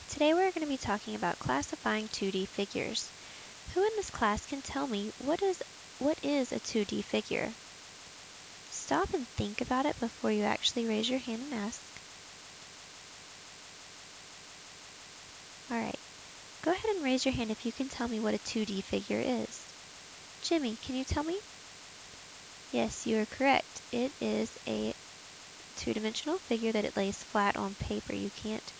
Today we're going to be talking about classifying 2D figures. Who in this class can tell me what is a 2D figure? Stop and think about it before you actually raise your hand and ask. Alright, go ahead and raise your hand if you can tell me what a 2D figure is. Jimmy, can you tell me? Yes, you are correct. It is a two-dimensional figure that it lays flat on paper. You can't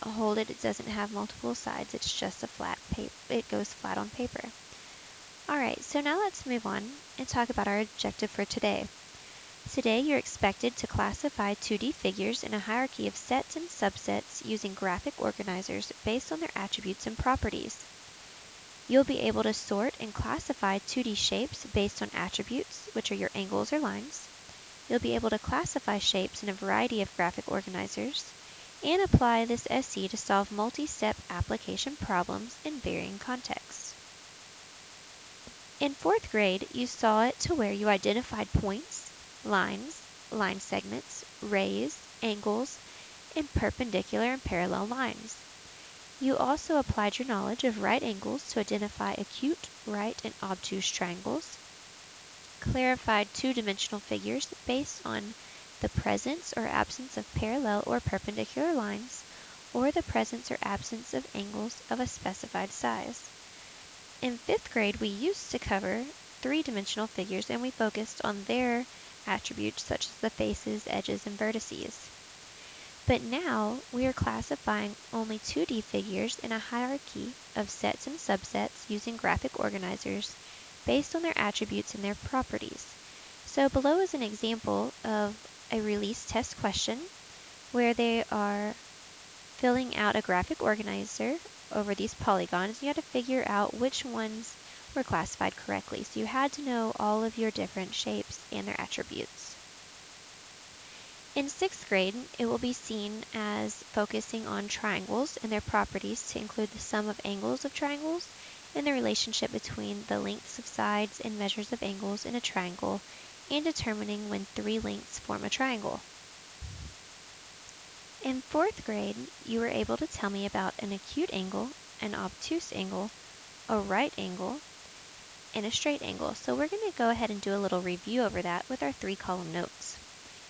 hold it. It doesn't have multiple sides. It's just a flat paper. It goes flat on paper. Alright, so now let's move on and talk about our objective for today. Today you're expected to classify 2D figures in a hierarchy of sets and subsets using graphic organizers based on their attributes and properties. You'll be able to sort and classify 2D shapes based on attributes, which are your angles or lines. You'll be able to classify shapes in a variety of graphic organizers and apply this SE to solve multi-step application problems in varying contexts. In 4th grade, you saw it to where you identified points, lines, line segments, rays, angles, and perpendicular and parallel lines. You also applied your knowledge of right angles to identify acute, right, and obtuse triangles, clarified two-dimensional figures based on the presence or absence of parallel or perpendicular lines, or the presence or absence of angles of a specified size. In 5th grade, we used to cover three-dimensional figures and we focused on their attributes such as the faces, edges, and vertices. But now we are classifying only 2D figures in a hierarchy of sets and subsets using graphic organizers based on their attributes and their properties. So below is an example of a release test question where they are filling out a graphic organizer over these polygons. You had to figure out which ones were classified correctly. So you had to know all of your different shapes and their attributes. In 6th grade, it will be seen as focusing on triangles and their properties to include the sum of angles of triangles and the relationship between the lengths of sides and measures of angles in a triangle and determining when 3 lengths form a triangle. In 4th grade, you were able to tell me about an acute angle, an obtuse angle, a right angle, and a straight angle. So we're going to go ahead and do a little review over that with our 3-column notes.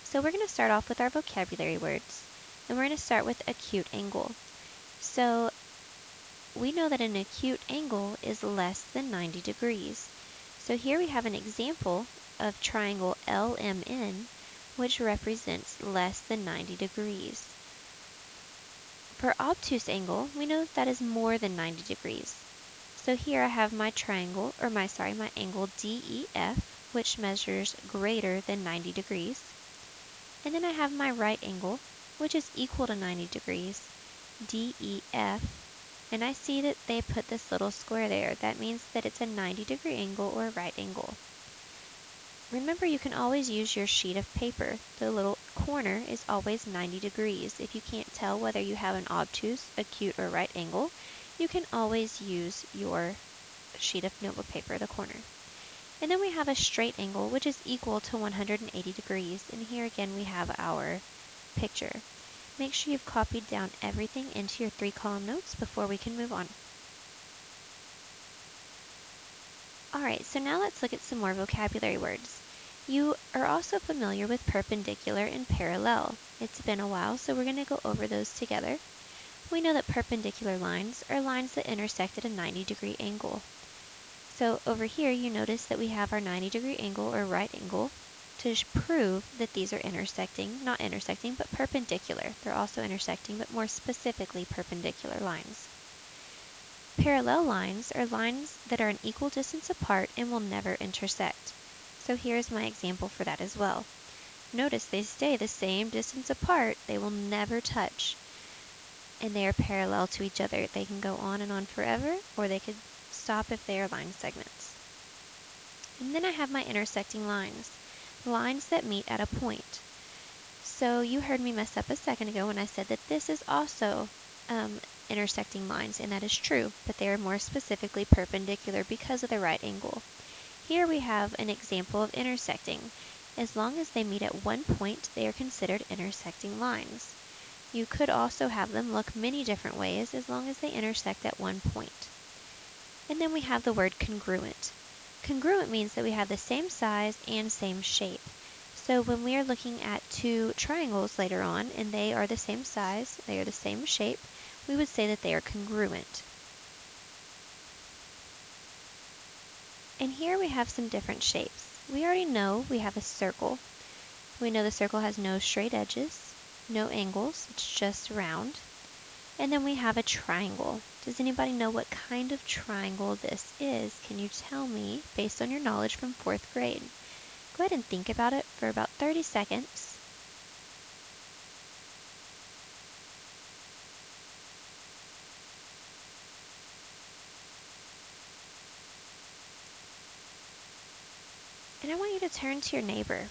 So we're going to start off with our vocabulary words, and we're going to start with acute angle. So we know that an acute angle is less than 90 degrees. So here we have an example of triangle LMN, which represents less than 90 degrees. For obtuse angle, we know that is more than 90 degrees. So here I have my triangle, my angle DEF, which measures greater than 90 degrees. And then I have my right angle, which is equal to 90 degrees, DEF. And I see that they put this little square there. That means that it's a 90-degree angle or right angle. Remember, you can always use your sheet of paper. The little corner is always 90 degrees. If you can't tell whether you have an obtuse, acute, or right angle, you can always use your sheet of notebook paper, the corner. And then we have a straight angle, which is equal to 180 degrees. And here again we have our picture. Make sure you've copied down everything into your 3-column notes before we can move on. Alright, so now let's look at some more vocabulary words. You are also familiar with perpendicular and parallel. It's been a while, so we're going to go over those together. We know that perpendicular lines are lines that intersect at a 90-degree angle. So over here, you notice that we have our 90-degree angle or right angle to prove that these are not intersecting, but perpendicular. They're also intersecting, but more specifically perpendicular lines. Parallel lines are lines that are an equal distance apart and will never intersect. So here's my example for that as well. Notice they stay the same distance apart, they will never touch, and they are parallel to each other. They can go on and on forever, or they could stop if they are line segments. And then I have my intersecting lines, lines that meet at a point. So you heard me mess up a second ago when I said that this is also intersecting lines, and that is true, but they are more specifically perpendicular because of the right angle. Here we have an example of intersecting. As long as they meet at one point, they are considered intersecting lines. You could also have them look many different ways as long as they intersect at one point. And then we have the word congruent. Congruent means that we have the same size and same shape. So when we are looking at two triangles later on and they are the same size, they are the same shape, we would say that they are congruent. And here we have some different shapes. We already know we have a circle. We know the circle has no straight edges, no angles, it's just round. And then we have a triangle. Does anybody know what kind of triangle this is? Can you tell me based on your knowledge from 4th grade? Go ahead and think about it for about 30 seconds. And I want you to turn to your neighbor.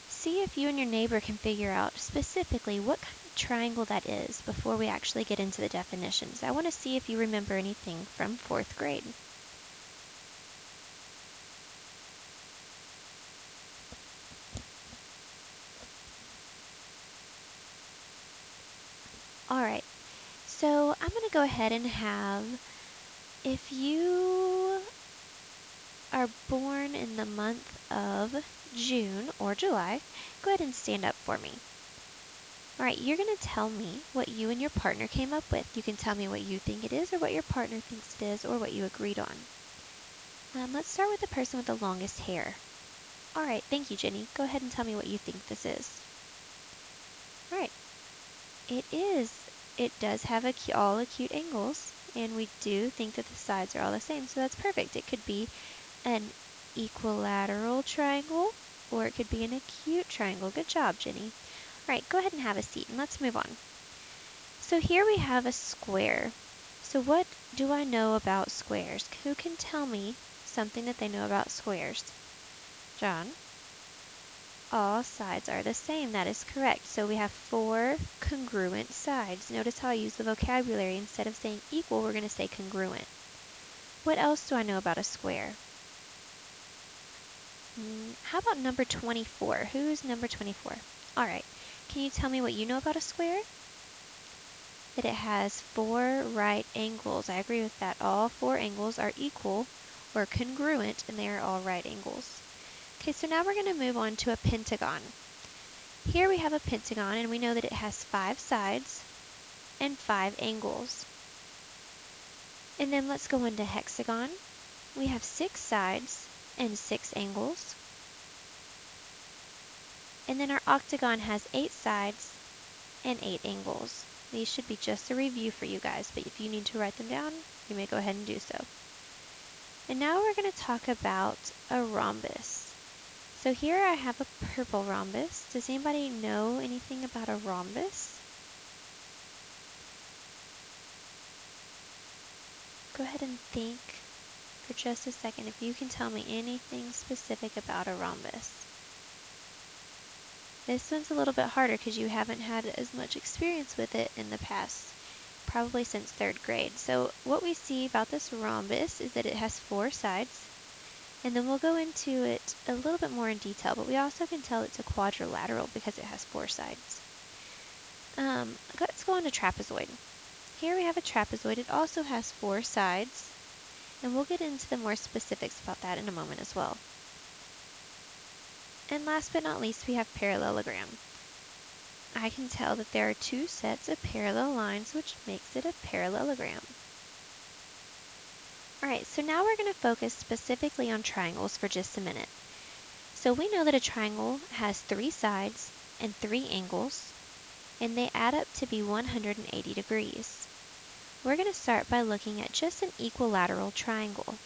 See if you and your neighbor can figure out specifically what kind of triangle that is before we actually get into the definitions. I want to see if you remember anything from 4th grade. All right, so I'm going to go ahead and have, if you are born in the month of June or July, go ahead and stand up for me. All right, you're going to tell me what you and your partner came up with. You can tell me what you think it is or what your partner thinks it is or what you agreed on. Let's start with the person with the longest hair. All right, thank you, Jenny. Go ahead and tell me what you think this is. All right, it is. It does have all acute angles, and we do think that the sides are all the same, so that's perfect. It could be an equilateral triangle, or it could be an acute triangle. Good job, Jenny. All right, go ahead and have a seat, and let's move on. So here we have a square. So what do I know about squares? Who can tell me something that they know about squares? John? All sides are the same. That is correct. So we have 4 congruent sides. Notice how I use the vocabulary. Instead of saying equal, we're going to say congruent. What else do I know about a square? How about number 24? Who's number 24? All right. Can you tell me what you know about a square? That it has 4 right angles. I agree with that. All 4 angles are equal or congruent, and they are all right angles. Okay, so now we're going to move on to a pentagon. Here we have a pentagon, and we know that it has 5 sides and 5 angles. And then let's go into hexagon. We have 6 sides and 6 angles. And then our octagon has 8 sides and 8 angles. These should be just a review for you guys, but if you need to write them down, you may go ahead and do so. And now we're going to talk about a rhombus. So here I have a purple rhombus. Does anybody know anything about a rhombus? Go ahead and think for just a second if you can tell me anything specific about a rhombus. This one's a little bit harder because you haven't had as much experience with it in the past, probably since 3rd grade. So what we see about this rhombus is that it has 4 sides, and then we'll go into it a little bit more in detail, but we also can tell it's a quadrilateral because it has 4 sides. Let's go on to trapezoid. Here we have a trapezoid. It also has 4 sides, and we'll get into the more specifics about that in a moment as well. And last but not least, we have parallelogram. I can tell that there are 2 sets of parallel lines, which makes it a parallelogram. Alright, so now we're going to focus specifically on triangles for just a minute. So we know that a triangle has 3 sides and 3 angles, and they add up to be 180 degrees. We're going to start by looking at just an equilateral triangle.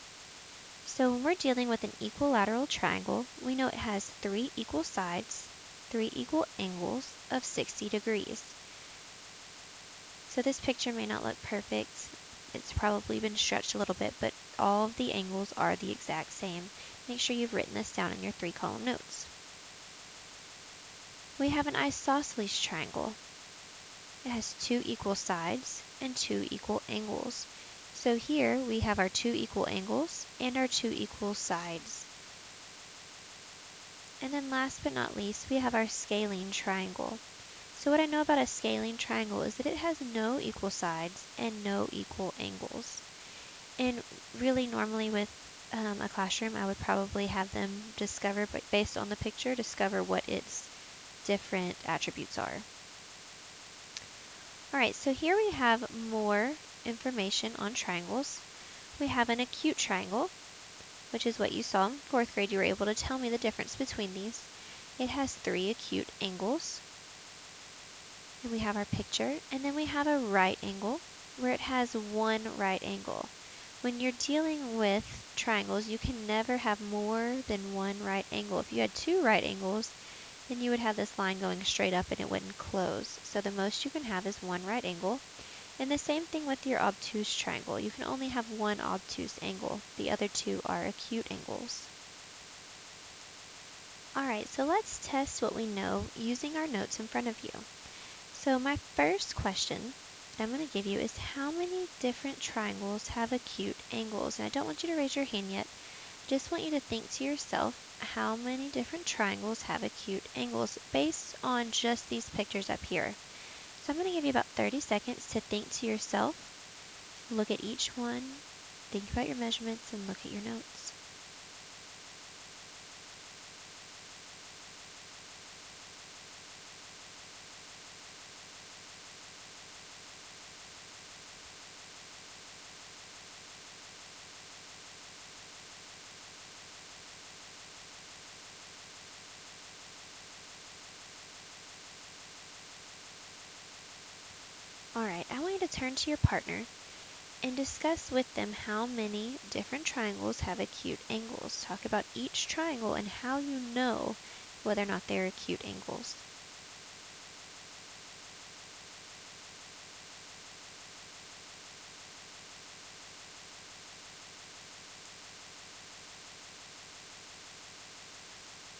So when we're dealing with an equilateral triangle, we know it has 3 equal sides, 3 equal angles of 60 degrees. So this picture may not look perfect. It's probably been stretched a little bit, but all of the angles are the exact same. Make sure you've written this down in your 3-column notes. We have an isosceles triangle. It has 2 equal sides and 2 equal angles. So here we have our 2 equal angles and our 2 equal sides. And then last but not least, we have our scalene triangle. So what I know about a scalene triangle is that it has no equal sides and no equal angles. And really normally with a classroom, I would probably have them discover, but based on the picture, discover what its different attributes are. All right, so here we have more information on triangles. We have an acute triangle, which is what you saw in 4th grade. You were able to tell me the difference between these. It has 3 acute angles. And we have our picture. And then we have a right angle, where it has 1 right angle. When you're dealing with triangles, you can never have more than 1 right angle. If you had 2 right angles, then you would have this line going straight up and it wouldn't close. So the most you can have is 1 right angle. And the same thing with your obtuse triangle. You can only have 1 obtuse angle. The other 2 are acute angles. Alright, so let's test what we know using our notes in front of you. So my first question I'm going to give you is how many different triangles have acute angles? And I don't want you to raise your hand yet. I just want you to think to yourself how many different triangles have acute angles based on just these pictures up here. So I'm going to give you about 30 seconds to think to yourself, look at each one, think about your measurements, and look at your notes. Alright, I want you to turn to your partner and discuss with them how many different triangles have acute angles. Talk about each triangle and how you know whether or not they're acute angles.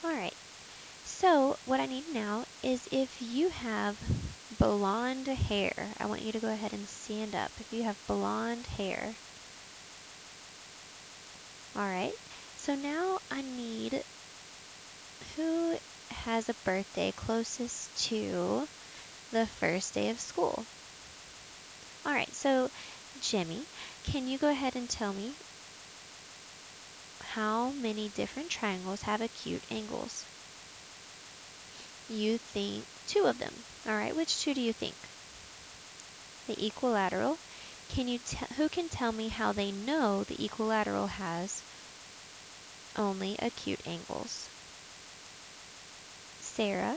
Alright, so what I need now is if you have blonde hair, I want you to go ahead and stand up. If you have blonde hair. Alright, so now I need who has a birthday closest to the first day of school. Alright, so Jimmy, can you go ahead and tell me how many different triangles have acute angles? You think 2 of them. Alright, which 2 do you think? The equilateral. Who can tell me how they know the equilateral has only acute angles? Sarah.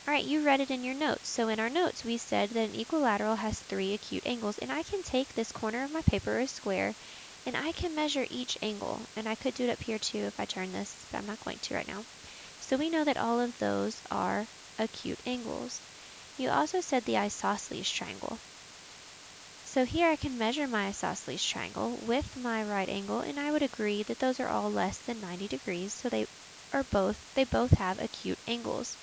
Alright, you read it in your notes. So in our notes, we said that an equilateral has 3 acute angles, and I can take this corner of my paper or a square, and I can measure each angle. And I could do it up here too if I turn this, but I'm not going to right now. So we know that all of those are acute angles. You also said the isosceles triangle. So here I can measure my isosceles triangle with my right angle, and I would agree that those are all less than 90 degrees, so they both have acute angles.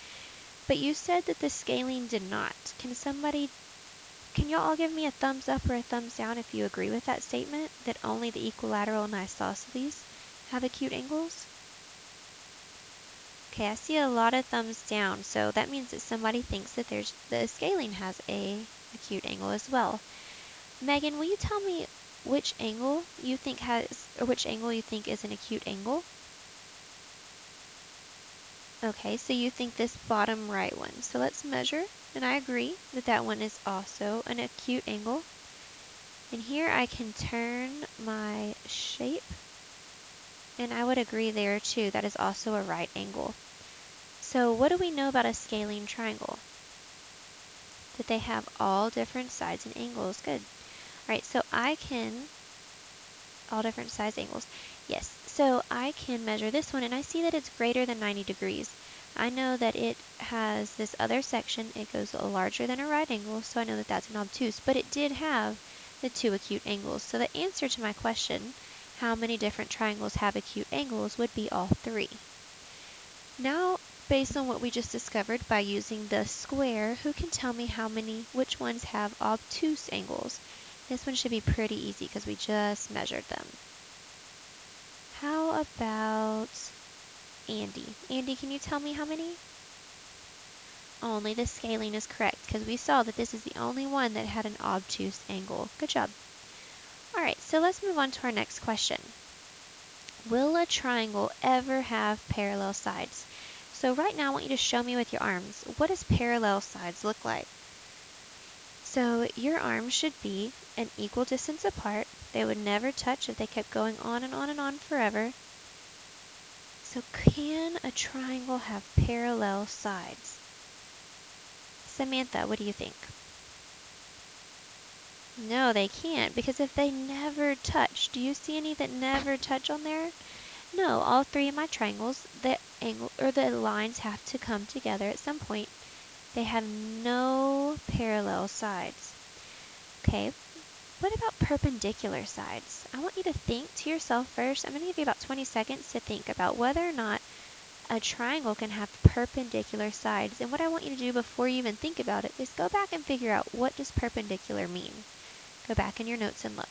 But you said that the scalene did not. Can y'all all give me a thumbs up or a thumbs down if you agree with that statement, that only the equilateral and isosceles have acute angles? Okay, I see a lot of thumbs down, so that means that somebody thinks that the scalene has a acute angle as well. Megan, will you tell me which angle you think is an acute angle? Okay, so you think this bottom right one. So let's measure, and I agree that that one is also an acute angle. And here I can turn my shape, and I would agree there too, that is also a right angle. So what do we know about a scalene triangle? That they have all different sides and angles. Good. All right, so all different size angles. Yes, so I can measure this one, and I see that it's greater than 90 degrees. I know that it has this other section. It goes larger than a right angle, so I know that that's an obtuse, but it did have the 2 acute angles. So the answer to my question, how many different triangles have acute angles, would be all 3. Now, based on what we just discovered by using the square, who can tell me which ones have obtuse angles? This one should be pretty easy because we just measured them. How about Andy? Andy, can you tell me how many? Only the scalene is correct, because we saw that this is the only one that had an obtuse angle. Good job. All right, so let's move on to our next question. Will a triangle ever have parallel sides? So right now I want you to show me with your arms, what does parallel sides look like? So your arms should be an equal distance apart. They would never touch if they kept going on and on and on forever. So can a triangle have parallel sides? Samantha, what do you think? No, they can't, because if they never touch, do you see any that never touch on there? No, all three of my triangles, the angle or the lines have to come together at some point. They have no parallel sides. Okay, what about perpendicular sides? I want you to think to yourself first. I'm going to give you about 20 seconds to think about whether or not a triangle can have perpendicular sides. And what I want you to do before you even think about it is go back and figure out, what does perpendicular mean? Go back in your notes and look.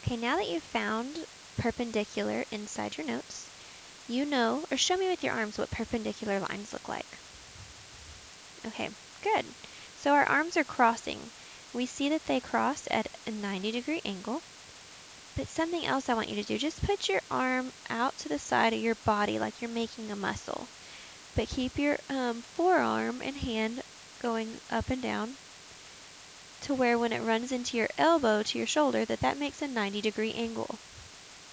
Okay, now that you've found perpendicular inside your notes, you know, or show me with your arms what perpendicular lines look like. Okay, good. So our arms are crossing. We see that they cross at a 90-degree angle. But something else I want you to do, just put your arm out to the side of your body like you're making a muscle. But keep your forearm and hand going up and down to where when it runs into your elbow to your shoulder, that makes a 90-degree angle.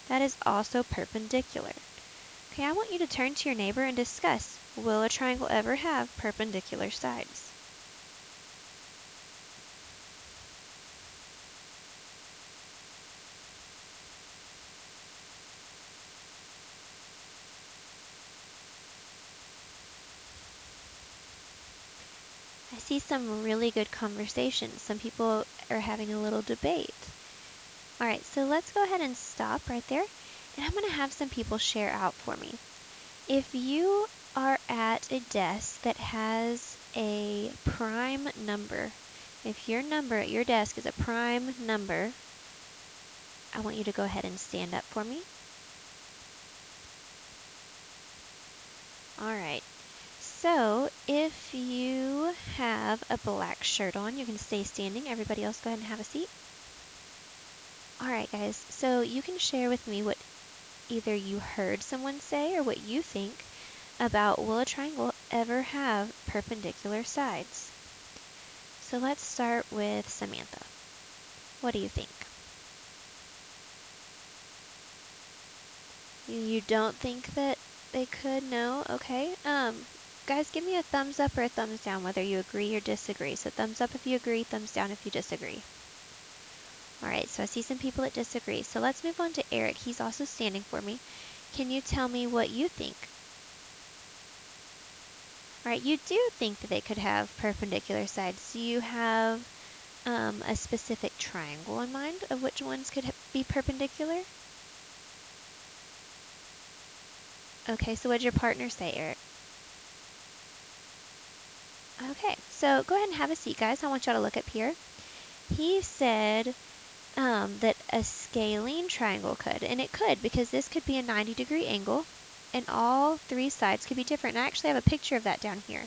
That is also perpendicular. Okay, I want you to turn to your neighbor and discuss, will a triangle ever have perpendicular sides? I see some really good conversations. Some people are having a little debate. All right, so let's go ahead and stop right there. And I'm going to have some people share out for me. If you are at a desk that has a prime number, if your number at your desk is a prime number, I want you to go ahead and stand up for me. All right. So if you have a black shirt on, you can stay standing. Everybody else go ahead and have a seat. All right, guys. So you can share with me what either you heard someone say or what you think about, will a triangle ever have perpendicular sides? So let's start with Samantha. What do you think? You don't think that they could? No? Okay. Guys, give me a thumbs up or a thumbs down whether you agree or disagree. So thumbs up if you agree, thumbs down if you disagree. All right, so I see some people that disagree. So let's move on to Eric. He's also standing for me. Can you tell me what you think? All right, you do think that they could have perpendicular sides. Do you have a specific triangle in mind of which ones could be perpendicular? Okay, so what did your partner say, Eric? Okay, so go ahead and have a seat, guys. I want y'all to look up here. He said that a scalene triangle could, and it could, because this could be a 90-degree angle, and all three sides could be different. And I actually have a picture of that down here.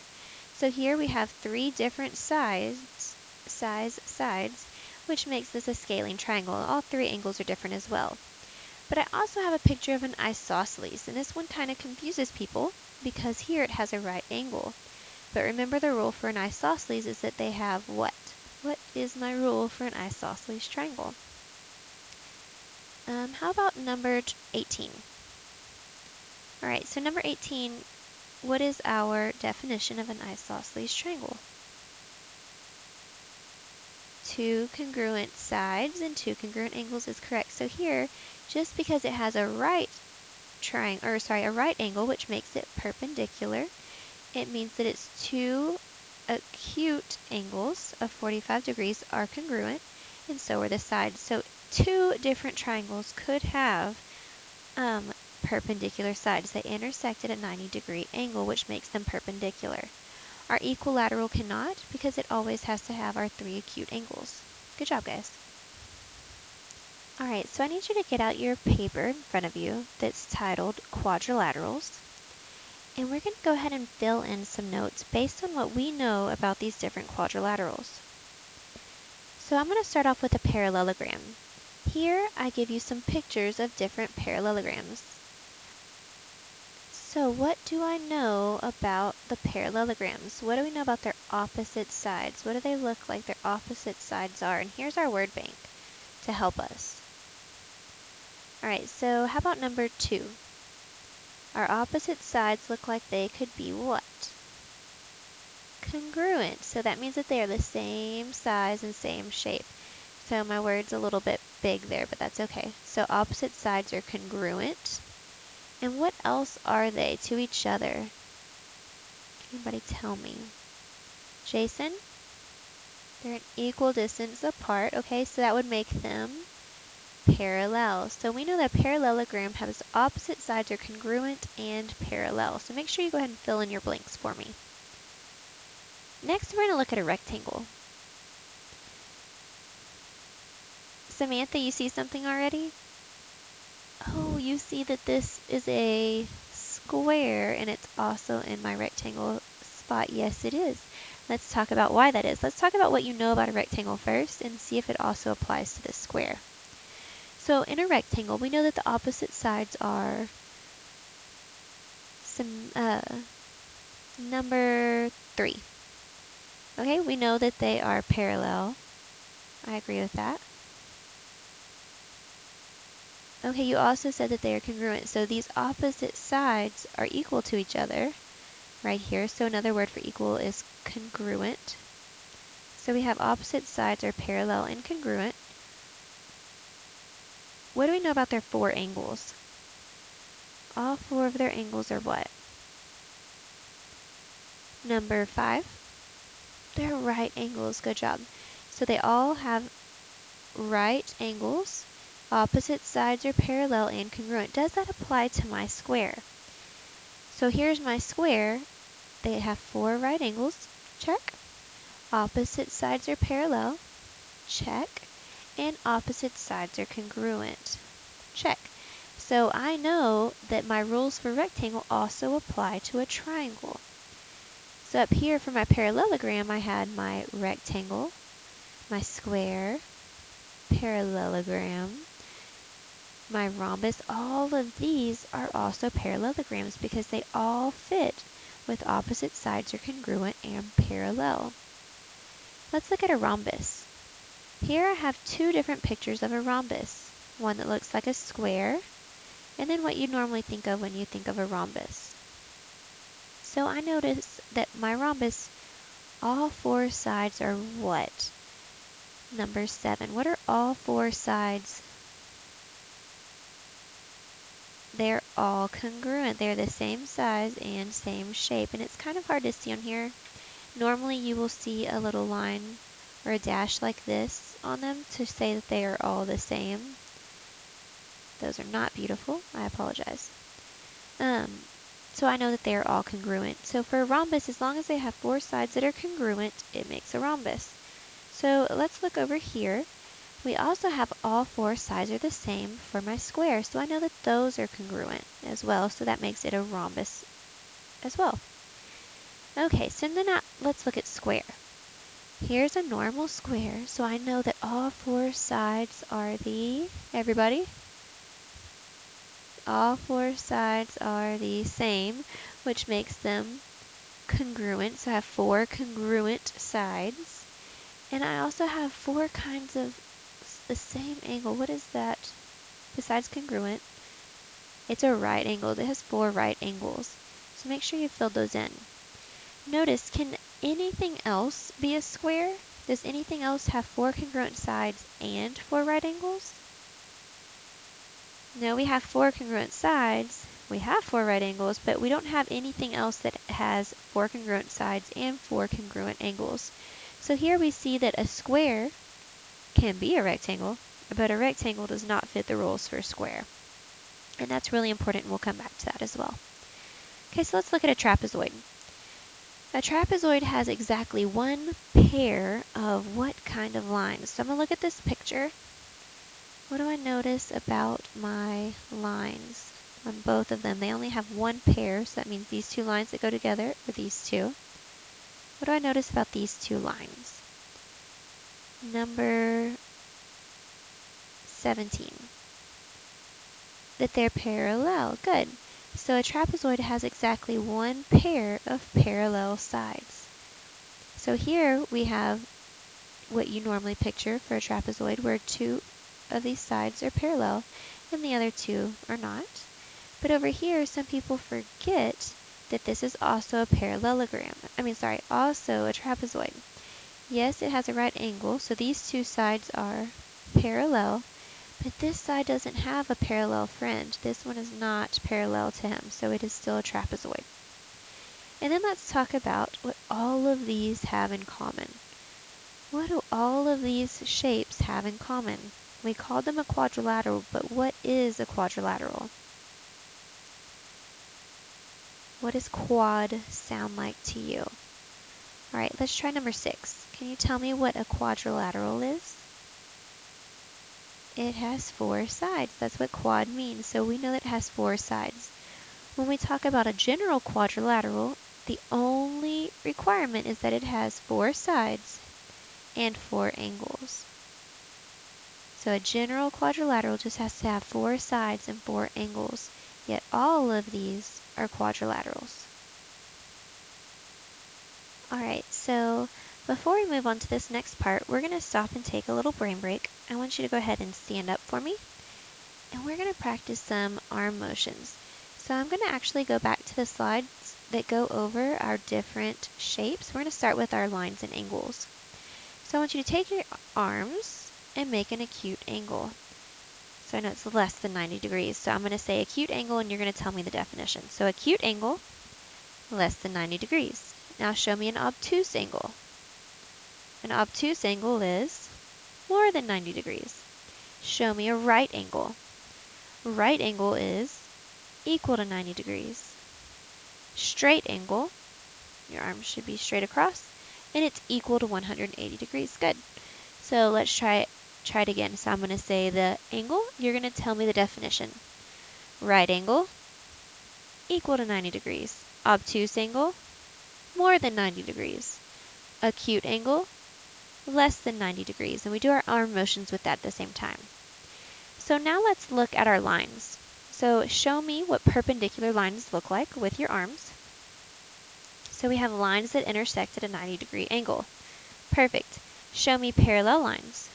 So here we have three different sides, which makes this a scalene triangle. All three angles are different as well. But I also have a picture of an isosceles, and this one kind of confuses people because here it has a right angle. But remember, the rule for an isosceles is that they have what? What is my rule for an isosceles triangle? How about number 18? All right, so number 18, what is our definition of an isosceles triangle? Two congruent sides and two congruent angles is correct. So here, just because it has a right angle, which makes it perpendicular, it means that its two acute angles of 45 degrees are congruent, and so are the sides. So two different triangles could have perpendicular sides. They intersect at a 90-degree angle, which makes them perpendicular. Our equilateral cannot because it always has to have our 3 acute angles. Good job, guys. Alright, so I need you to get out your paper in front of you that's titled Quadrilaterals. And we're going to go ahead and fill in some notes based on what we know about these different quadrilaterals. So I'm going to start off with a parallelogram. Here I give you some pictures of different parallelograms. So what do I know about the parallelograms? What do we know about their opposite sides? What do they look like their opposite sides are? And here's our word bank to help us. Alright, so how about number 2? Our opposite sides look like they could be what? Congruent. So that means that they are the same size and same shape. So my word's a little bit big there, but that's okay. So opposite sides are congruent. And what else are they to each other? Anybody tell me? Jason? They're an equal distance apart. Okay, so that would make them parallel. So we know that a parallelogram has opposite sides are congruent and parallel. So make sure you go ahead and fill in your blanks for me. Next, we're going to look at a rectangle. Samantha, you see something already? Oh, you see that this is a square and it's also in my rectangle spot. Yes, it is. Let's talk about why that is. Let's talk about what you know about a rectangle first and see if it also applies to this square. So in a rectangle, we know that the opposite sides are number 3. Okay, we know that they are parallel. I agree with that. Okay, you also said that they are congruent. So these opposite sides are equal to each other right here. So another word for equal is congruent. So we have opposite sides are parallel and congruent. What do we know about their 4 angles? All 4 of their angles are what? Number 5. They're right angles. Good job. So they all have right angles. Opposite sides are parallel and congruent. Does that apply to my square? So here's my square. They have 4 right angles. Check. Opposite sides are parallel. Check. And opposite sides are congruent. Check. So I know that my rules for rectangle also apply to a triangle. So up here for my parallelogram, I had my rectangle, my square, parallelogram, my rhombus. All of these are also parallelograms because they all fit with opposite sides are congruent and parallel. Let's look at a rhombus. Here I have 2 different pictures of a rhombus. One that looks like a square, and then what you normally think of when you think of a rhombus. So I notice that my rhombus, all 4 sides are what? Number 7. What are all 4 sides? They're all congruent. They're the same size and same shape, and it's kind of hard to see on here. Normally you will see a little line or a dash like this on them to say that they are all the same. Those are not beautiful. I apologize. So I know that they are all congruent. So for a rhombus, as long as they have 4 sides that are congruent, it makes a rhombus. So let's look over here. We also have all 4 sides are the same for my square, so I know that those are congruent as well, so that makes it a rhombus as well. Okay, so then let's look at square. Here's a normal square, so I know that all 4 sides are everybody? All 4 sides are the same, which makes them congruent. So I have 4 congruent sides. And I also have 4 kinds of the same angle. What is that? Besides congruent, it's a right angle. It has 4 right angles. So make sure you fill those in. Notice, can anything else be a square? Does anything else have 4 congruent sides and 4 right angles? No, we have 4 congruent sides, we have 4 right angles, but we don't have anything else that has 4 congruent sides and 4 congruent angles. So here we see that a square can be a rectangle, but a rectangle does not fit the rules for a square. And that's really important, and we'll come back to that as well. Okay, so let's look at a trapezoid. A trapezoid has exactly one pair of what kind of lines? So I'm going to look at this picture. What do I notice about my lines on both of them? They only have one pair, so that means these two lines that go together are these two. What do I notice about these two lines? Number 17. That they're parallel. Good. So a trapezoid has exactly one pair of parallel sides. So here we have what you normally picture for a trapezoid, where two of these sides are parallel and the other two are not. But over here, some people forget that this is also a parallelogram. Also a trapezoid. Yes, it has a right angle, so these two sides are parallel, but this side doesn't have a parallel fringe. This one is not parallel to him, so it is still a trapezoid. And then let's talk about what all of these have in common. What do all of these shapes have in common? We called them a quadrilateral, but what is a quadrilateral? What does quad sound like to you? All right, let's try number 6. Can you tell me what a quadrilateral is? It has 4 sides. That's what quad means, so we know that it has 4 sides. When we talk about a general quadrilateral, the only requirement is that it has 4 sides and 4 angles. So a general quadrilateral just has to have 4 sides and 4 angles, yet all of these are quadrilaterals. Alright, so before we move on to this next part, we're going to stop and take a little brain break. I want you to go ahead and stand up for me, and we're going to practice some arm motions. So I'm going to actually go back to the slides that go over our different shapes. We're going to start with our lines and angles. So I want you to take your arms and make an acute angle. So I know it's less than 90 degrees, so I'm going to say acute angle and you're going to tell me the definition. So acute angle, less than 90 degrees. Now show me an obtuse angle. An obtuse angle is more than 90 degrees. Show me a right angle. Right angle is equal to 90 degrees. Straight angle, your arm should be straight across, and it's equal to 180 degrees. Good. So let's try it again. So I'm going to say the angle, you're going to tell me the definition. Right angle, equal to 90 degrees. Obtuse angle, more than 90 degrees. Acute angle, less than 90 degrees. And we do our arm motions with that at the same time. So now let's look at our lines. So show me what perpendicular lines look like with your arms. So we have lines that intersect at a 90-degree angle. Perfect. Show me parallel lines.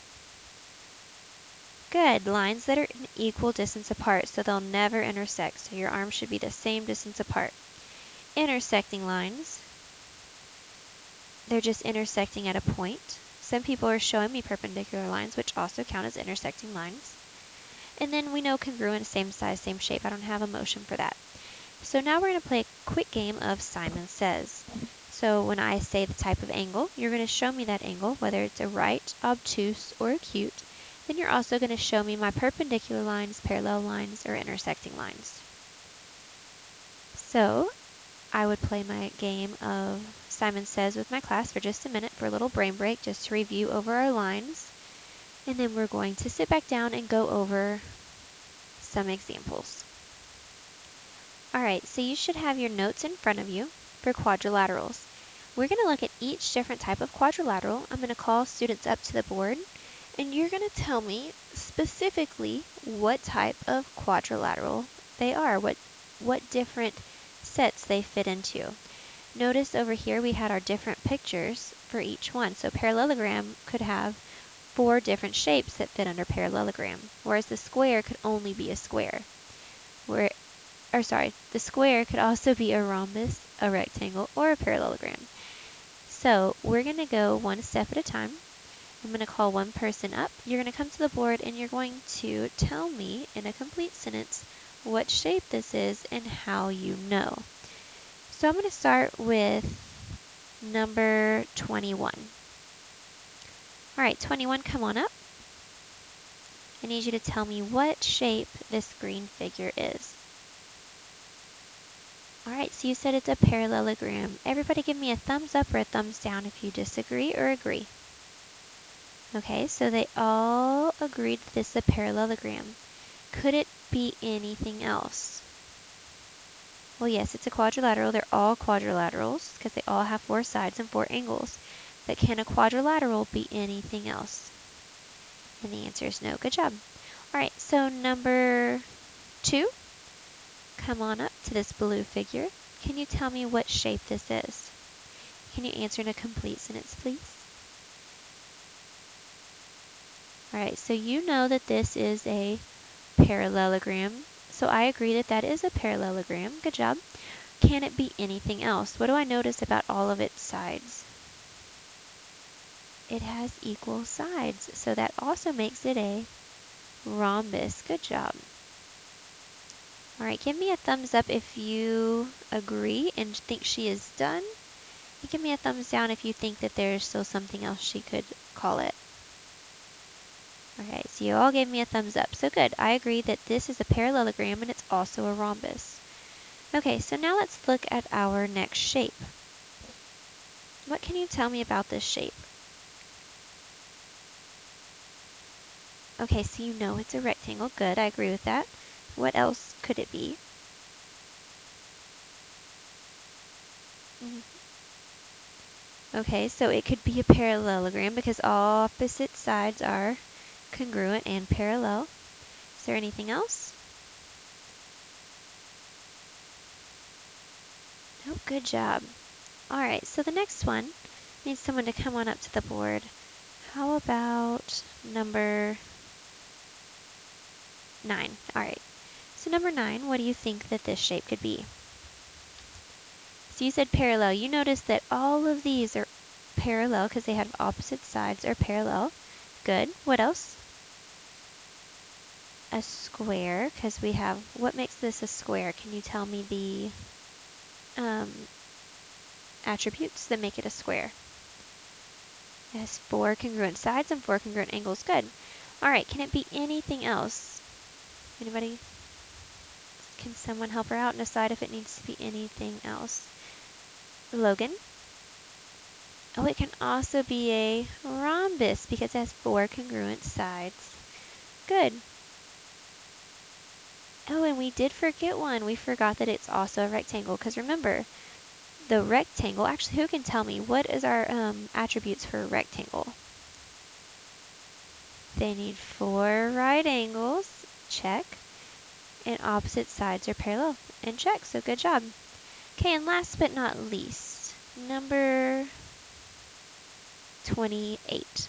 Good. Lines that are an equal distance apart, so they'll never intersect. So your arms should be the same distance apart. Intersecting lines. They're just intersecting at a point. Some people are showing me perpendicular lines, which also count as intersecting lines. And then we know congruent, same size, same shape. I don't have a motion for that. So now we're going to play a quick game of Simon Says. So when I say the type of angle, you're going to show me that angle, whether it's a right, obtuse, or acute. Then you're also going to show me my perpendicular lines, parallel lines, or intersecting lines. So I would play my game of Simon Says with my class for just a minute for a little brain break, just to review over our lines. And then we're going to sit back down and go over some examples. Alright, so you should have your notes in front of you for quadrilaterals. We're going to look at each different type of quadrilateral. I'm going to call students up to the board, and you're going to tell me specifically what type of quadrilateral they are, what different sets they fit into. Notice over here we had our different pictures for each one. So parallelogram could have 4 different shapes that fit under parallelogram, whereas the square could only be a square. The square could also be a rhombus, a rectangle, or a parallelogram. So we're going to go one step at a time. I'm going to call one person up. You're going to come to the board and you're going to tell me in a complete sentence what shape this is and how you know. So I'm going to start with number 21. All right, 21, come on up. I need you to tell me what shape this green figure is. All right, so you said it's a parallelogram. Everybody give me a thumbs up or a thumbs down if you disagree or agree. Okay, so they all agreed that this is a parallelogram. Could it be anything else? Well, yes, it's a quadrilateral. They're all quadrilaterals because they all have 4 sides and 4 angles. But can a quadrilateral be anything else? And the answer is no. Good job. All right, so number 2, come on up to this blue figure. Can you tell me what shape this is? Can you answer in a complete sentence, please? All right, so you know that this is a parallelogram. So I agree that that is a parallelogram. Good job. Can it be anything else? What do I notice about all of its sides? It has equal sides, so that also makes it a rhombus. Good job. All right, give me a thumbs up if you agree and think she is done. And give me a thumbs down if you think that there's still something else she could call it. Okay, so you all gave me a thumbs up. So good. I agree that this is a parallelogram and it's also a rhombus. Okay, so now let's look at our next shape. What can you tell me about this shape? Okay, so you know it's a rectangle. Good, I agree with that. What else could it be? Okay, so it could be a parallelogram because all opposite sides are congruent and parallel. Is there anything else? Oh, good job. All right, so the next one needs someone to come on up to the board. How about number 9? All right, so number 9, what do you think that this shape could be? So you said parallel. You notice that all of these are parallel because they have opposite sides or parallel. Good. What else? A square because we have, what makes this a square? Can you tell me the attributes that make it a square? It has 4 congruent sides and 4 congruent angles. Good. All right, can it be anything else? Anybody? Can someone help her out and decide if it needs to be anything else? Logan? Oh, it can also be a rhombus because it has 4 congruent sides. Good. Oh, and we did forget one. We forgot that it's also a rectangle because remember, the rectangle, actually, who can tell me what is our attributes for a rectangle? They need 4 right angles, check, and opposite sides are parallel, and check, so good job. Okay, and last but not least, number 28,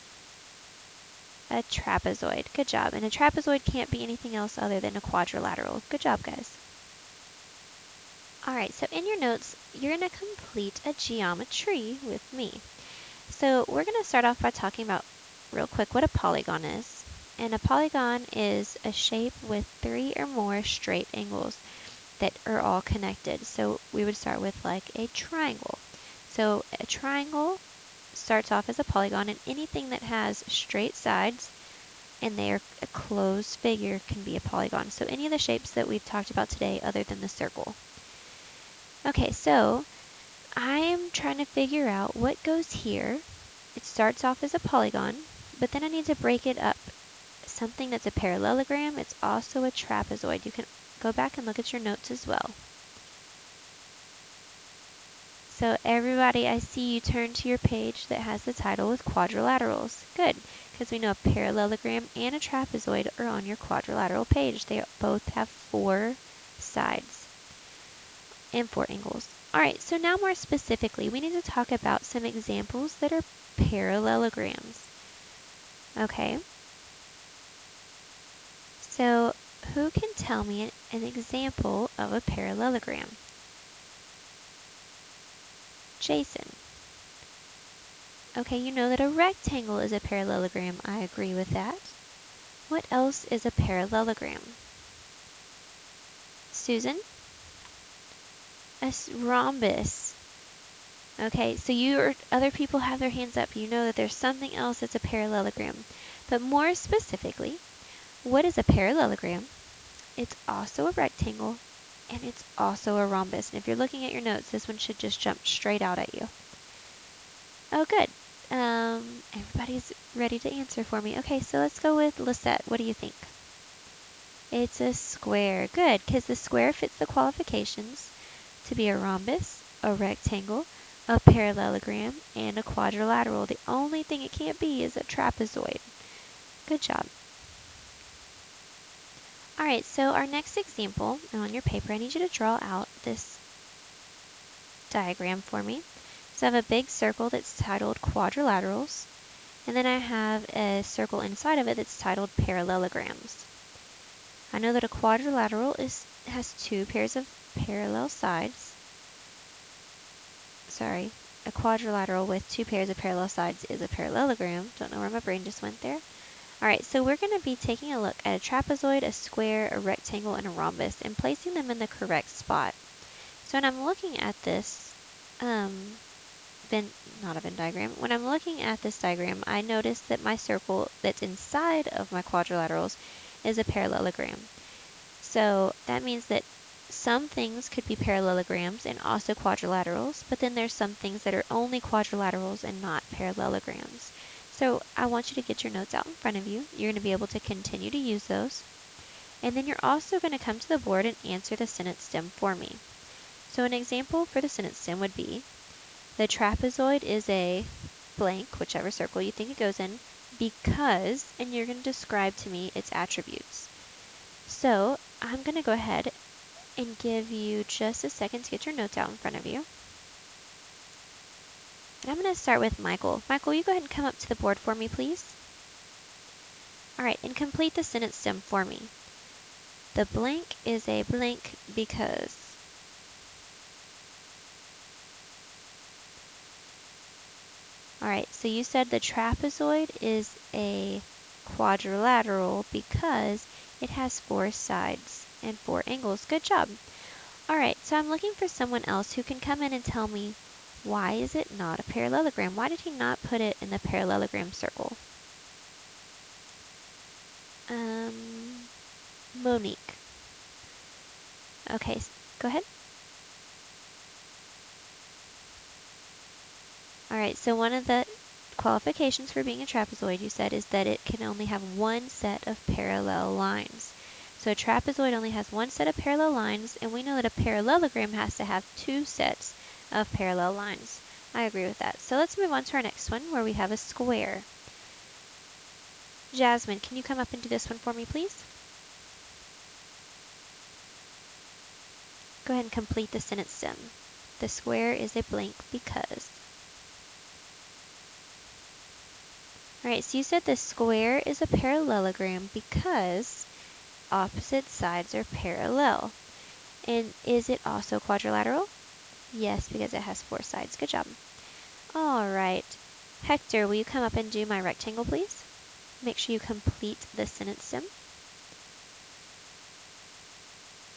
a trapezoid. Good job, and a trapezoid can't be anything else other than a quadrilateral. Good job, guys. All right, so in your notes, you're going to complete a geometry with me. So we're going to start off by talking about, real quick, what a polygon is. And a polygon is a shape with 3 or more straight angles that are all connected. So we would start with like a triangle. So a triangle starts off as a polygon, and anything that has straight sides and they are a closed figure can be a polygon. So any of the shapes that we've talked about today other than the circle. Okay, so I am trying to figure out what goes here. It starts off as a polygon, but then I need to break it up. Something that's a parallelogram, it's also a trapezoid. You can go back and look at your notes as well. So everybody, I see you turn to your page that has the title with quadrilaterals. Good, because we know a parallelogram and a trapezoid are on your quadrilateral page. They both have 4 sides and 4 angles. All right, so now more specifically, we need to talk about some examples that are parallelograms. Okay. So who can tell me an example of a parallelogram? Jason. Okay, you know that a rectangle is a parallelogram. I agree with that. What else is a parallelogram? Susan? A rhombus. Okay, so other people have their hands up. You know that there's something else that's a parallelogram. But more specifically, what is a parallelogram? It's also a rectangle and it's also a rhombus. And if you're looking at your notes, this one should just jump straight out at you. Oh, good. Everybody's ready to answer for me. Okay, so let's go with Lisette. What do you think? It's a square. Good, because the square fits the qualifications to be a rhombus, a rectangle, a parallelogram, and a quadrilateral. The only thing it can't be is a trapezoid. Good job. Alright, so our next example, on your paper, I need you to draw out this diagram for me. So I have a big circle that's titled quadrilaterals, and then I have a circle inside of it that's titled parallelograms. I know that a quadrilateral has two pairs of parallel sides. Sorry, a quadrilateral with two pairs of parallel sides is a parallelogram. Don't know where my brain just went there. Alright, so we're going to be taking a look at a trapezoid, a square, a rectangle, and a rhombus, and placing them in the correct spot. So when I'm looking at this, not a Venn diagram, when I'm looking at this diagram, I notice that my circle that's inside of my quadrilaterals is a parallelogram. So that means that some things could be parallelograms and also quadrilaterals, but then there's some things that are only quadrilaterals and not parallelograms. So I want you to get your notes out in front of you. You're going to be able to continue to use those. And then you're also going to come to the board and answer the sentence stem for me. So an example for the sentence stem would be, the trapezoid is a blank, whichever circle you think it goes in, because, and you're going to describe to me its attributes. So I'm going to go ahead and give you just a second to get your notes out in front of you. And I'm going to start with Michael. Michael, you go ahead and come up to the board for me, please. Alright, and complete the sentence stem for me. The blank is a blank because. Alright, so you said the trapezoid is a quadrilateral because it has 4 sides and 4 angles. Good job. Alright, so I'm looking for someone else who can come in and tell me, why is it not a parallelogram? Why did he not put it in the parallelogram circle? Monique. Okay, go ahead. Alright, so one of the qualifications for being a trapezoid, you said, is that it can only have one set of parallel lines. So a trapezoid only has one set of parallel lines, and we know that a parallelogram has to have 2 sets of parallel lines. I agree with that. So let's move on to our next one, where we have a square. Jasmine, can you come up and do this one for me, please? Go ahead and complete the sentence stem. The square is a blank because. Alright, so you said the square is a parallelogram because opposite sides are parallel. And is it also quadrilateral? Yes, because it has 4 sides. Good job. Alright. Hector, will you come up and do my rectangle, please? Make sure you complete the sentence stem.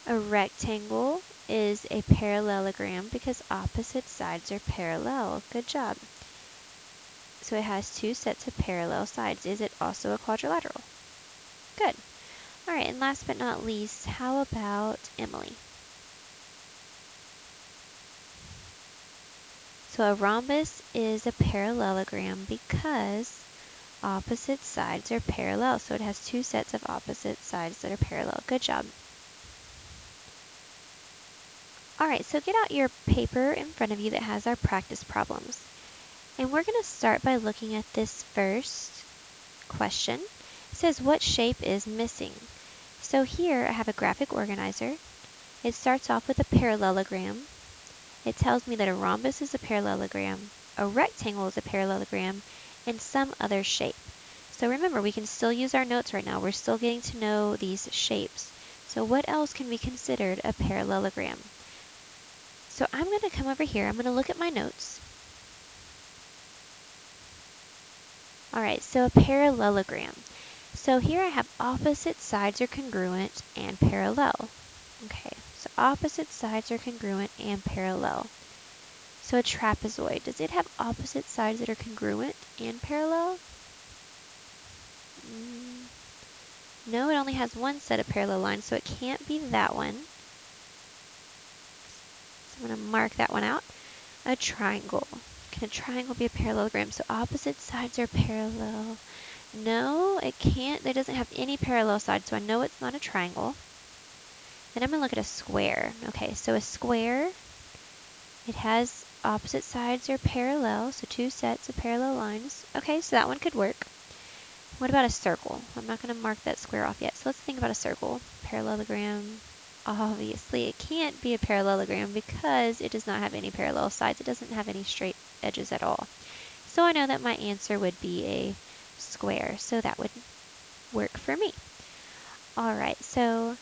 A rectangle is a parallelogram because opposite sides are parallel. Good job. So it has 2 sets of parallel sides. Is it also a quadrilateral? Good. Alright, and last but not least, how about Emily? So a rhombus is a parallelogram because opposite sides are parallel. So it has 2 sets of opposite sides that are parallel. Good job. Alright, so get out your paper in front of you that has our practice problems. And we're going to start by looking at this first question. It says, what shape is missing? So here I have a graphic organizer. It starts off with a parallelogram. It tells me that a rhombus is a parallelogram, a rectangle is a parallelogram, and some other shape. So remember, we can still use our notes right now. We're still getting to know these shapes. So what else can be considered a parallelogram? So I'm going to come over here. I'm going to look at my notes. Alright, so a parallelogram. So here I have opposite sides are congruent and parallel. Okay, so opposite sides are congruent and parallel. So a trapezoid, does it have opposite sides that are congruent and parallel? No, it only has one set of parallel lines, so it can't be that one. I'm going to mark that one out. A triangle. Can a triangle be a parallelogram? So opposite sides are parallel. No, it can't. It doesn't have any parallel sides, so I know it's not a triangle. Then I'm going to look at a square. Okay, so a square, it has opposite sides are parallel, so two sets of parallel lines. Okay, so that one could work. What about a circle? I'm not going to mark that square off yet, so let's think about a circle. Parallelogram. Obviously, it can't be a parallelogram because it does not have any parallel sides. It doesn't have any straight edges at all. So I know that my answer would be a square, so that would work for me. All right, so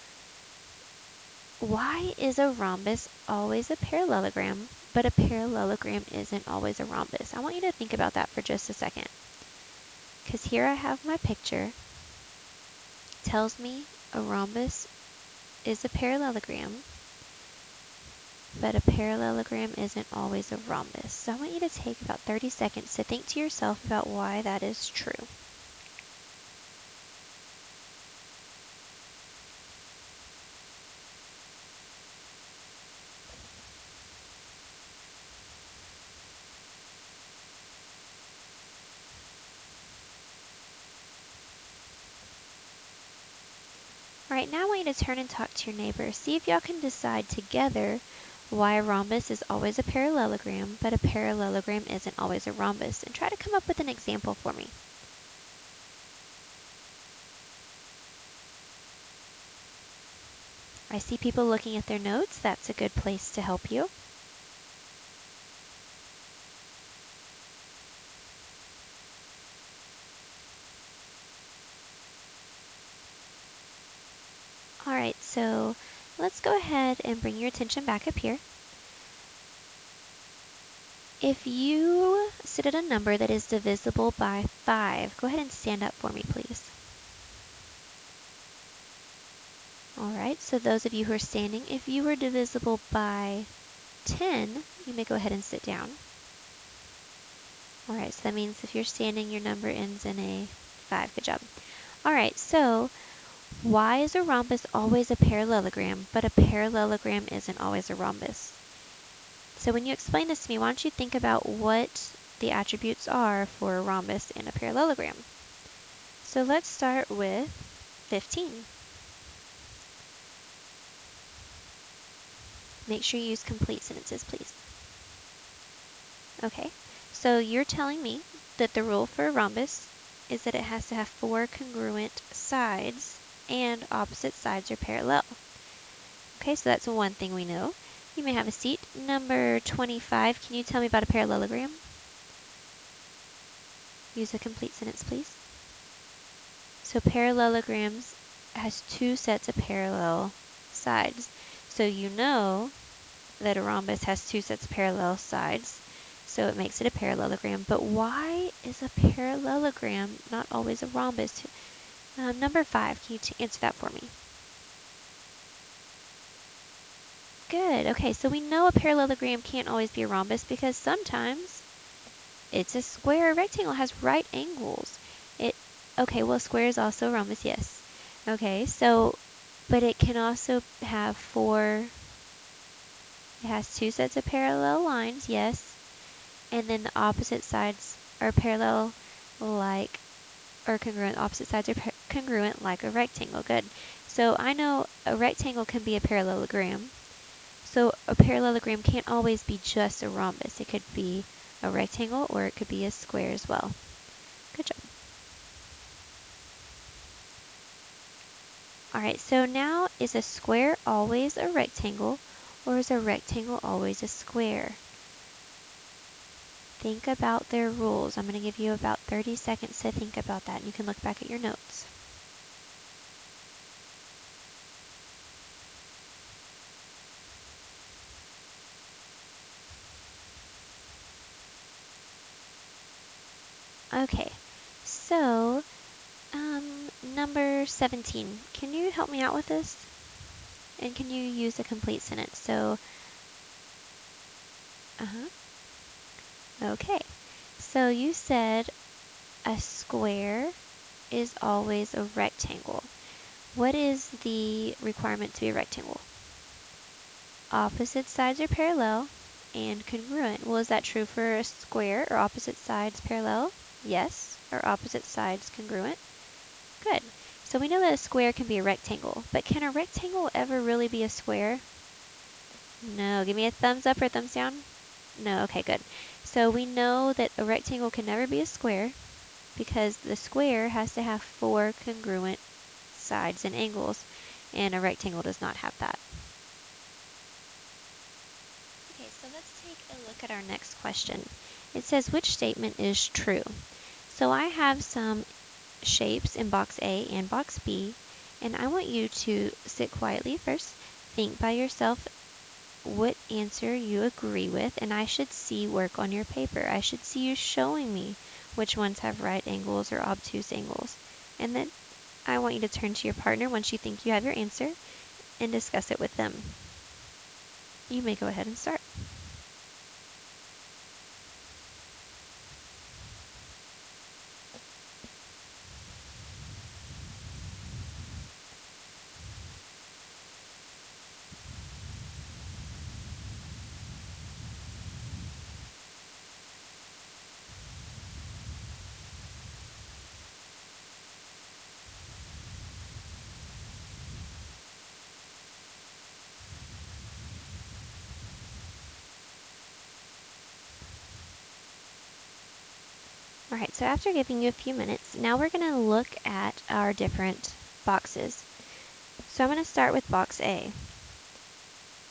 why is a rhombus always a parallelogram, but a parallelogram isn't always a rhombus? I want you to think about that for just a second. Because here I have my picture. It tells me a rhombus is a parallelogram, but a parallelogram isn't always a rhombus. So I want you to take about 30 seconds to think to yourself about why that is true. All right, now I want you to turn and talk to your neighbor. See if y'all can decide together why a rhombus is always a parallelogram, but a parallelogram isn't always a rhombus. And try to come up with an example for me. I see people looking at their notes. That's a good place to help you. All right, so let's go ahead and bring your attention back up here. If you sit at a number that is divisible by 5, go ahead and stand up for me, please. All right, so those of you who are standing, if you were divisible by 10, you may go ahead and sit down. All right, so that means if you're standing, your number ends in a 5. Good job. All right, so why is a rhombus always a parallelogram, but a parallelogram isn't always a rhombus? So when you explain this to me, why don't you think about what the attributes are for a rhombus and a parallelogram? So let's start with 15. Make sure you use complete sentences, please. Okay, so you're telling me that the rule for a rhombus is that it has to have 4 congruent sides and opposite sides are parallel. Okay, so that's one thing we know. You may have a seat. Number 25, can you tell me about a parallelogram? Use a complete sentence, please. So parallelograms has 2 sets of parallel sides. So you know that a rhombus has 2 sets of parallel sides, so it makes it a parallelogram. But why is a parallelogram not always a rhombus? Number 5, can you answer that for me? Good. Okay, so we know a parallelogram can't always be a rhombus because sometimes it's a square or rectangle, has right angles. Okay, well, square is also a rhombus, yes. Okay, so, but it can also have 4, it has 2 sets of parallel lines, yes. And then the opposite sides are parallel like, or congruent, opposite sides are congruent like a rectangle. Good. So I know a rectangle can be a parallelogram. So a parallelogram can't always be just a rhombus. It could be a rectangle or it could be a square as well. Good job. All right, so now is a square always a rectangle or is a rectangle always a square? Think about their rules. I'm going to give you about 30 seconds to think about that and you can look back at your notes. Okay, so number 17, can you help me out with this? And can you use a complete sentence? So, okay. So you said a square is always a rectangle. What is the requirement to be a rectangle? opposite sides are parallel and congruent. Well, is that true for a square? Are opposite sides parallel? Yes. Are opposite sides congruent? Good. So we know that a square can be a rectangle, but can a rectangle ever really be a square? No. Give me a thumbs up or a thumbs down. No. Okay, good. So we know that a rectangle can never be a square because the square has to have 4 congruent sides and angles, and a rectangle does not have that. Okay, so let's take a look at our next question. It says, which statement is true? So I have some shapes in box A and box B, and I want you to sit quietly first, think by yourself what answer you agree with, and I should see work on your paper. I should see you showing me which ones have right angles or obtuse angles. And then I want you to turn to your partner once you think you have your answer and discuss it with them. You may go ahead and start. All right, so after giving you a few minutes, now we're going to look at our different boxes. So I'm going to start with box A.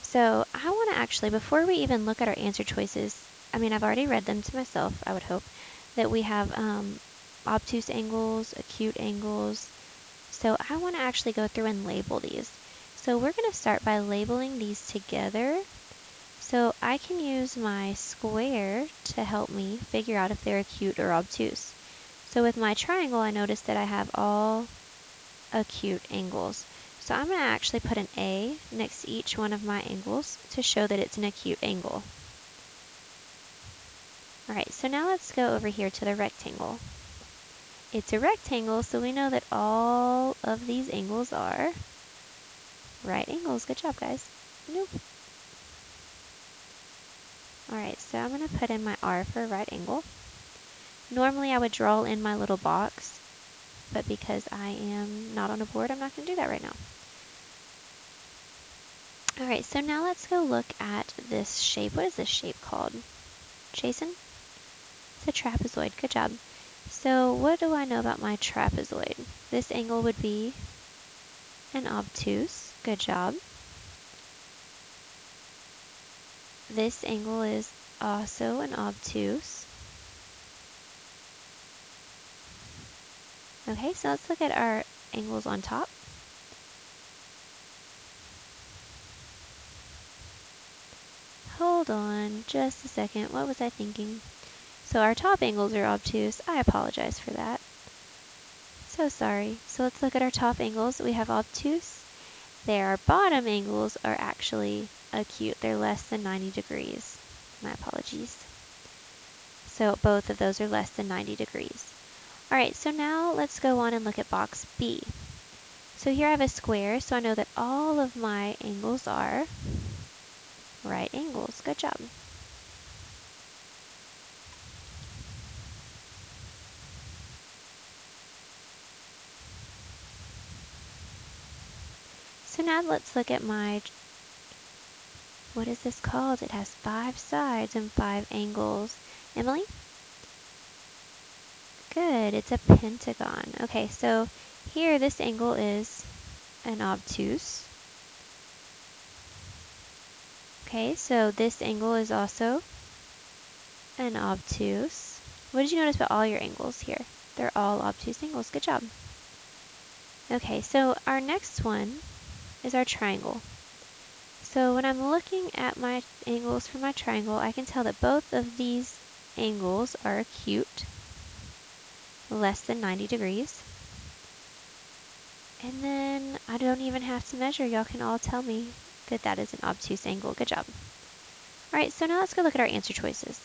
So I want to actually, before we even look at our answer choices, I mean, I've already read them to myself, I would hope, that we have obtuse angles, acute angles. So I want to actually go through and label these. So we're going to start by labeling these together. So I can use my square to help me figure out if they're acute or obtuse. So with my triangle, I notice that I have all acute angles. So I'm going to actually put an A next to each one of my angles to show that it's an acute angle. Alright, so now let's go over here to the rectangle. It's a rectangle, so we know that all of these angles are right angles. Good job, guys. Nope. Alright, so I'm going to put in my R for right angle. Normally I would draw in my little box, but because I am not on a board, I'm not going to do that right now. Alright, so now let's go look at this shape. What is this shape called? Jason? It's a trapezoid. Good job. So what do I know about my trapezoid? This angle would be an obtuse. Good job. This angle is also an obtuse. Okay, so let's look at our angles on top. Hold on just a second. What was I thinking? So our top angles are obtuse. I apologize for that. So sorry. So let's look at our top angles. We have obtuse. Their bottom angles are actually acute. They're less than 90 degrees. My apologies. So both of those are less than 90 degrees. Alright, so now let's go on and look at box B. So here I have a square, so I know that all of my angles are right angles. Good job. So now let's look at my, what is this called? It has 5 sides and 5 angles. Emily? Good, it's a pentagon. Okay, so here this angle is an obtuse. Okay, so this angle is also an obtuse. What did you notice about all your angles here? They're all obtuse angles. Good job. Okay, so our next one is our triangle. So when I'm looking at my angles for my triangle, I can tell that both of these angles are acute, less than 90 degrees. And then I don't even have to measure. Y'all can all tell me that that is an obtuse angle. Good job. Alright, so now let's go look at our answer choices.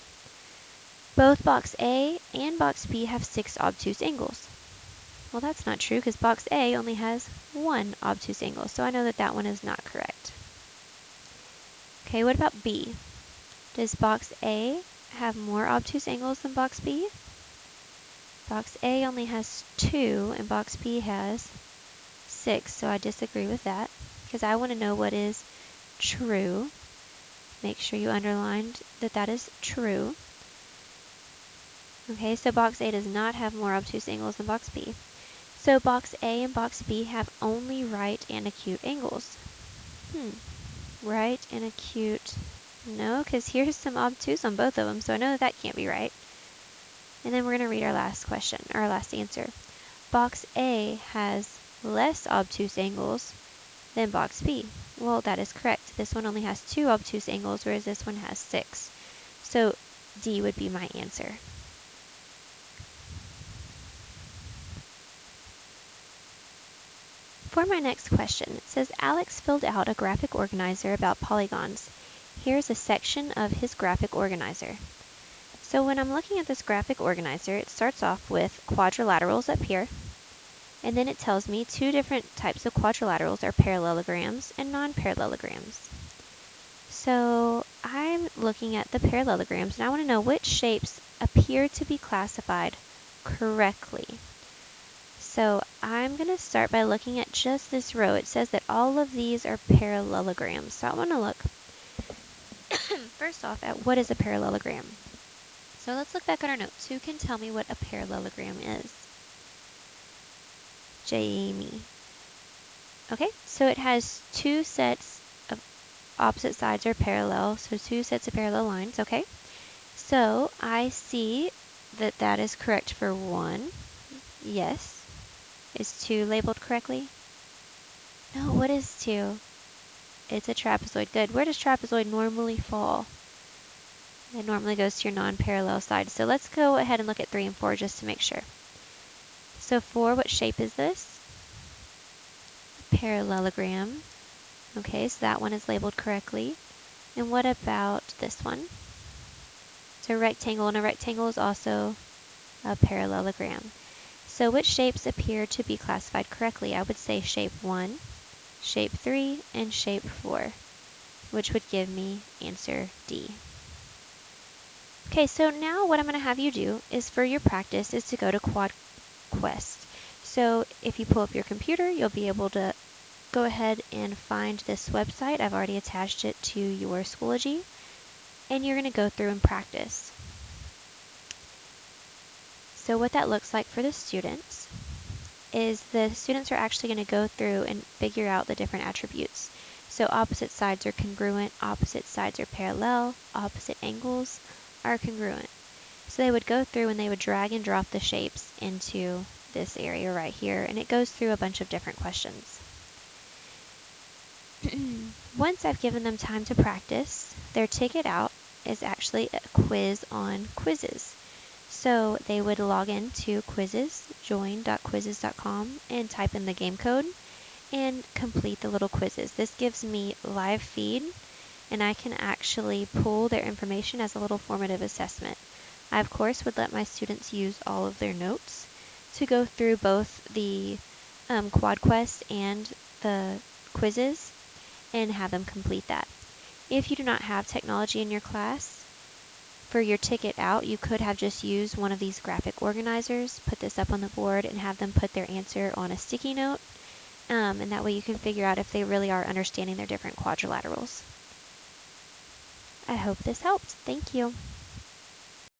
Both box A and box B have 6 obtuse angles. Well, that's not true because box A only has 1 obtuse angle, so I know that that one is not correct. Okay, what about B? Does box A have more obtuse angles than box B? Box A only has 2 and box B has 6, so I disagree with that because I want to know what is true. Make sure you underlined that that is true. Okay, so box A does not have more obtuse angles than box B. So box A and box B have only right and acute angles. Right and acute. No, because here's some obtuse on both of them, so I know that can't be right. And then we're going to read our last question, or our last answer. Box A has less obtuse angles than box B. Well, that is correct. This one only has 2 obtuse angles, whereas this one has 6. So D would be my answer. For my next question, it says Alex filled out a graphic organizer about polygons. Here's a section of his graphic organizer. So when I'm looking at this graphic organizer, it starts off with quadrilaterals up here, and then it tells me 2 different types of quadrilaterals are parallelograms and non-parallelograms. So I'm looking at the parallelograms, and I want to know which shapes appear to be classified correctly. So I'm going to start by looking at just this row. It says that all of these are parallelograms. So I want to look first off at what is a parallelogram. So let's look back at our notes. Who can tell me what a parallelogram is? Jamie. Okay, so it has 2 sets of opposite sides are parallel, so 2 sets of parallel lines, okay? So I see that that is correct for 1. Yes. Is 2 labeled correctly? No, what is 2? It's a trapezoid. Good. Where does trapezoid normally fall? It normally goes to your non-parallel side. So let's go ahead and look at 3 and 4 just to make sure. So 4, what shape is this? Parallelogram. Okay, so that one is labeled correctly. And what about this one? It's a rectangle, and a rectangle is also a parallelogram. So which shapes appear to be classified correctly? I would say shape 1, shape 3, and shape 4, which would give me answer D. Okay, so now what I'm going to have you do is for your practice is to go to QuadQuest. So if you pull up your computer, you'll be able to go ahead and find this website. I've already attached it to your Schoology, and you're going to go through and practice. So what that looks like for the students is the students are actually going to go through and figure out the different attributes. So opposite sides are congruent, opposite sides are parallel, opposite angles are congruent. So they would go through and they would drag and drop the shapes into this area right here, and it goes through a bunch of different questions. Once I've given them time to practice, their ticket out is actually a quiz on quizzes. So they would log into quizzes, join.quizzes.com, and type in the game code and complete the little quizzes. This gives me live feed, and I can actually pull their information as a little formative assessment. I, of course, would let my students use all of their notes to go through both the QuadQuest and the quizzes and have them complete that. If you do not have technology in your class, for your ticket out, you could have just used one of these graphic organizers, put this up on the board, and have them put their answer on a sticky note, and that way you can figure out if they really are understanding their different quadrilaterals. I hope this helped. Thank you.